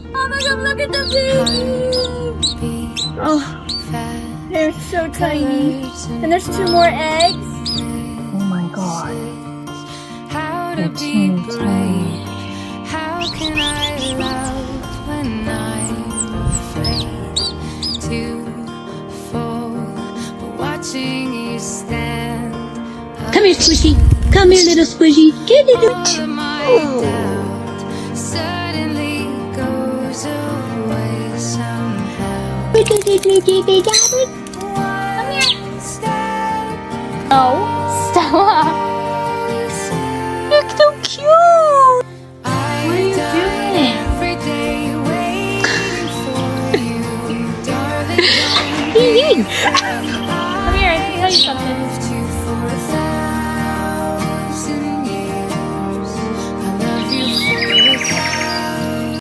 Oh my god, look at the baby! Oh, they're so tiny. And there's 2 more eggs. Oh my god. How to They're be teeny brave? tiny. How can I love when I'm afraid to fall? But watching you stand, Come here, Squishy. Come here, little Squishy. Get it. all of my doubt suddenly goes away somehow. One step Oh, Stella. You're so cute. What are you doing? Every day waiting for you, darling. Ying, ying. Don't